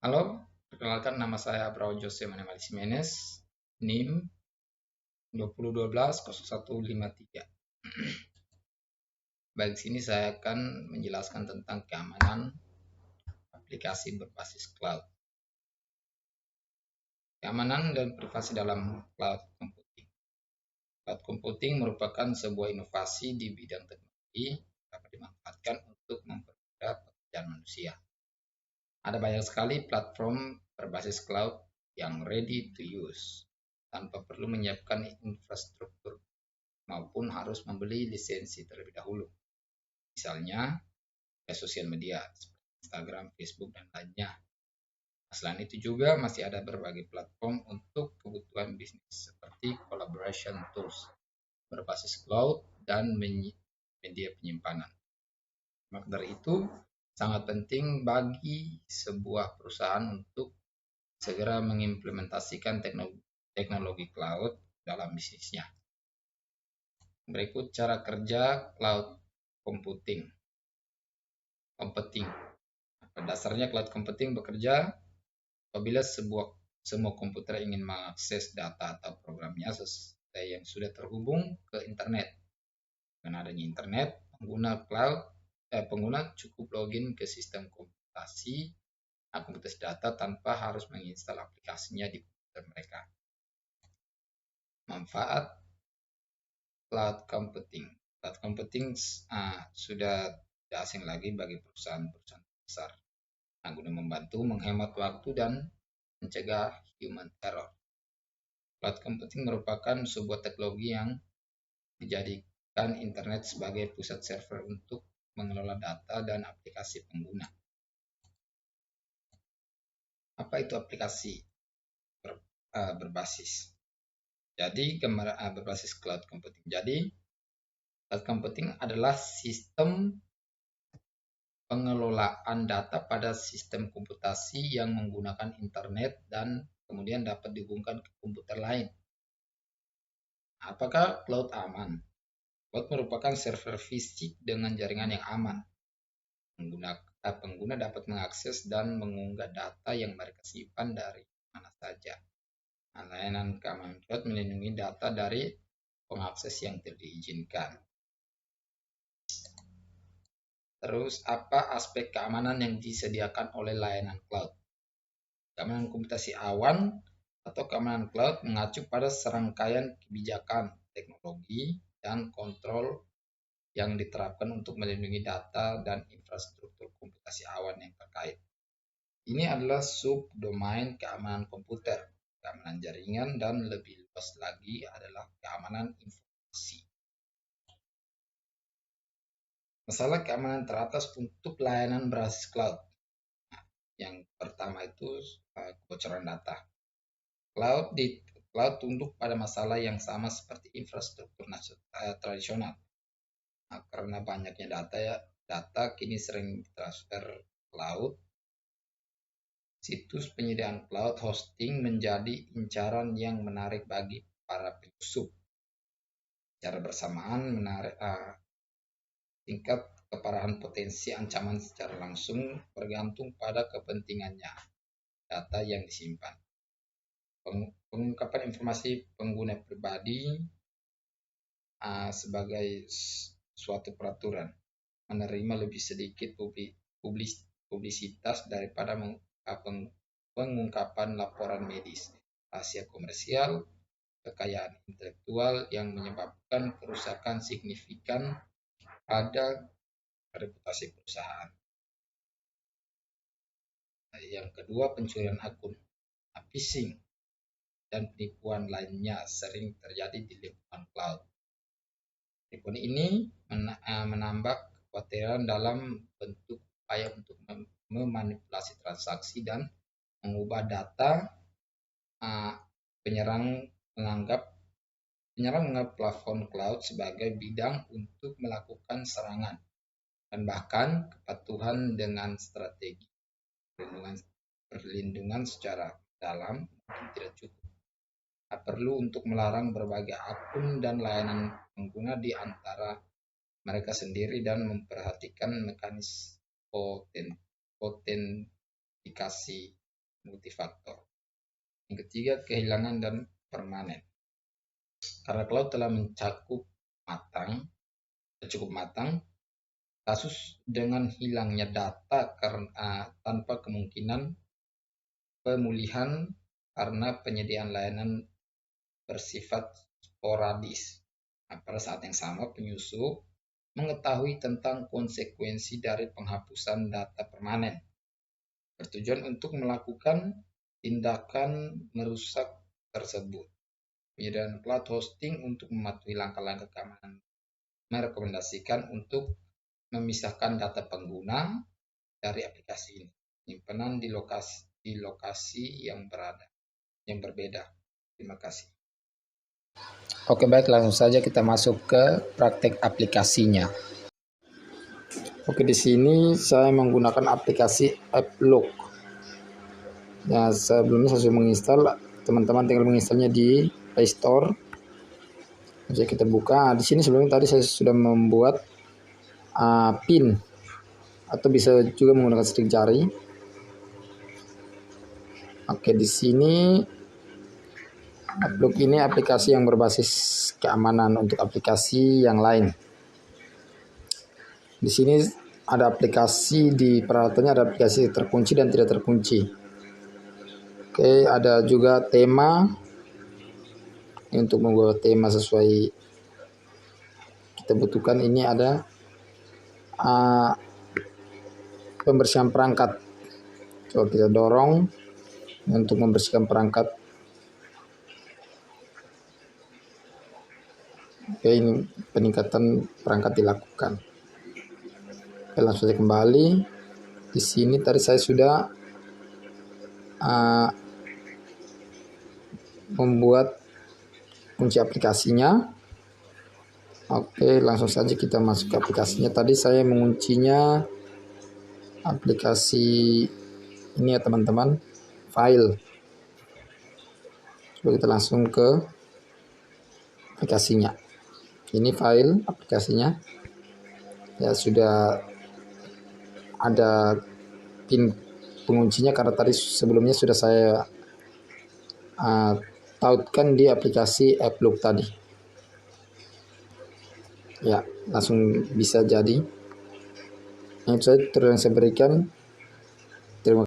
Halo, perkenalkan nama saya Brau Jose Manemali Jimenez, NIM 2012-0153. Baik, sini saya akan menjelaskan tentang keamanan aplikasi berbasis cloud. Keamanan dan privasi dalam cloud computing. Cloud computing merupakan sebuah inovasi di bidang teknologi yang dapat dimanfaatkan untuk mempermudah pekerjaan manusia. Ada banyak sekali platform berbasis cloud yang ready to use tanpa perlu menyiapkan infrastruktur maupun harus membeli lisensi terlebih dahulu. Misalnya, sosial media seperti Instagram, Facebook, dan lainnya. Selain itu juga masih ada berbagai platform untuk kebutuhan bisnis seperti collaboration tools berbasis cloud dan media penyimpanan. Maka dari itu, sangat penting bagi sebuah perusahaan untuk segera mengimplementasikan teknologi cloud dalam bisnisnya. Berikut cara kerja cloud computing. Pada dasarnya cloud computing bekerja apabila semua komputer ingin mengakses data atau programnya sesuai yang sudah terhubung ke internet. Dengan adanya internet, pengguna cukup login ke sistem komputasi data tanpa harus menginstal aplikasinya di komputer mereka. Manfaat cloud computing. Cloud computing sudah tidak asing lagi bagi perusahaan-perusahaan besar. Guna membantu menghemat waktu dan mencegah human error. Cloud computing merupakan sebuah teknologi yang dijadikan internet sebagai pusat server untuk mengelola data dan aplikasi pengguna. Apa itu aplikasi berbasis? Jadi berbasis cloud computing. Jadi cloud computing adalah sistem pengelolaan data pada sistem komputasi yang menggunakan internet dan kemudian dapat dihubungkan ke komputer lain. Apakah cloud aman? Cloud merupakan server fisik dengan jaringan yang aman. Pengguna dapat mengakses dan mengunggah data yang mereka simpan dari mana saja. Layanan keamanan cloud melindungi data dari pengakses yang tidak diizinkan. Terus, apa aspek keamanan yang disediakan oleh layanan cloud? Keamanan komputasi awan atau keamanan cloud mengacu pada serangkaian kebijakan, teknologi, dan kontrol yang diterapkan untuk melindungi data dan infrastruktur komputasi awan yang terkait. Ini adalah subdomain keamanan komputer, keamanan jaringan, dan lebih luas lagi adalah keamanan informasi. Masalah keamanan teratas untuk layanan berbasis cloud. Yang pertama itu kebocoran data. Cloud tunduk pada masalah yang sama seperti infrastruktur tradisional. Karena banyaknya data kini sering ditransfer cloud. Situs penyediaan cloud hosting menjadi incaran yang menarik bagi para penyusup. Secara bersamaan tingkat keparahan potensi ancaman secara langsung bergantung pada kepentingannya data yang disimpan. Pengungkapan informasi pengguna pribadi sebagai suatu peraturan menerima lebih sedikit publisitas daripada pengungkapan laporan medis, rahasia komersial, kekayaan intelektual yang menyebabkan kerusakan signifikan pada reputasi perusahaan. Yang kedua, pencurian akun, phishing, dan penipuan lainnya sering terjadi di lingkungan cloud. Penipuan ini menambah kekhawatiran dalam bentuk upaya untuk memanipulasi transaksi dan mengubah data. Penyerang menganggap plafon cloud sebagai bidang untuk melakukan serangan dan bahkan kepatuhan dengan strategi perlindungan secara dalam mungkin tidak cukup. Perlu untuk melarang berbagai akun dan layanan pengguna di antara mereka sendiri dan memperhatikan mekanisme autentikasi multifaktor. Yang ketiga, kehilangan dan permanen. Karena cloud telah cukup matang, kasus dengan hilangnya data karena tanpa kemungkinan pemulihan karena penyediaan layanan bersifat sporadis. Nah, pada saat yang sama, penyusup mengetahui tentang konsekuensi dari penghapusan data permanen, bertujuan untuk melakukan tindakan merusak tersebut. Penyediaan cloud hosting untuk mematuhi langkah-langkah keamanan merekomendasikan untuk memisahkan data pengguna dari aplikasi ini, penyimpanan di lokasi yang berbeda. Terima kasih. Oke, baik, langsung saja kita masuk ke praktek aplikasinya. Oke, di sini saya menggunakan aplikasi AppLook. Ya, sebelumnya saya sudah menginstal, teman-teman tinggal menginstalnya di Play Store. Jadi kita buka. Di sini sebelumnya tadi saya sudah membuat pin, atau bisa juga menggunakan stick jari. Oke, di sini AppLook ini aplikasi yang berbasis keamanan untuk aplikasi yang lain. Di sini ada aplikasi, di peralatannya ada aplikasi terkunci dan tidak terkunci. Oke, ada juga tema. Untuk membuat tema sesuai kita butuhkan, ini ada pembersihan perangkat. Coba kita dorong untuk membersihkan perangkat. Oke, ini peningkatan perangkat dilakukan. Oke, langsung saja kembali. Di sini tadi saya sudah membuat kunci aplikasinya. Oke, langsung saja kita masuk ke aplikasinya. Tadi saya menguncinya aplikasi ini ya teman-teman, file. Coba kita langsung ke aplikasinya. Ini file aplikasinya. Ya, sudah ada pin penguncinya karena tadi sebelumnya sudah saya tautkan di aplikasi AppLook tadi. Ya, langsung bisa jadi. Yang itu saja yang saya berikan.